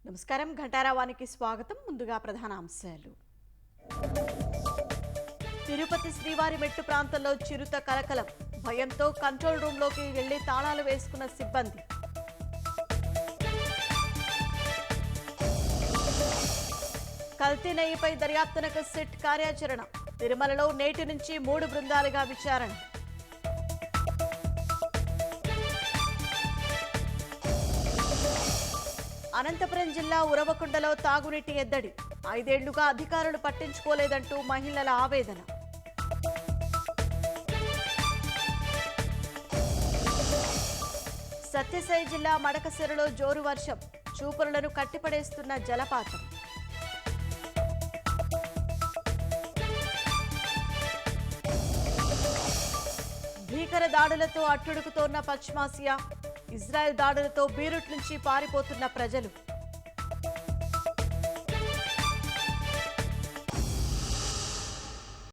నమస్కారం. ఘంటారావానికి స్వాగతం. ముందుగా ప్రధాన అంశాలు. తిరుపతి శ్రీవారి మెట్టు ప్రాంతంలో చిరుత కలకలం. భయంతో కంట్రోల్ రూమ్లోకి వెళ్లి తాళాలు వేసుకున్న సిబ్బంది. కల్తీ నెయ్యిపై దర్యాప్తునకు సిట్ కార్యాచరణ. తిరుమలలో నేటి నుంచి 3 బృందాలుగా విచారణ. అనంతపురం జిల్లా ఉరవకొండలో తాగునీటి ఎద్దడి. 5 ఏళ్లుగా అధికారులు పట్టించుకోలేదంటూ మహిళల ఆవేదన. సత్యసాయి జిల్లా మడకశిరలో జోరు వర్షం. చూపరులను కట్టిపడేస్తున్న జలపాతం. భీకర దాడులతో అట్టుడుకుతోన్న పశ్చిమాసియా. ఇజ్రాయెల్ దాడులతో బీరుట్ నుంచి పారిపోతున్న ప్రజలు.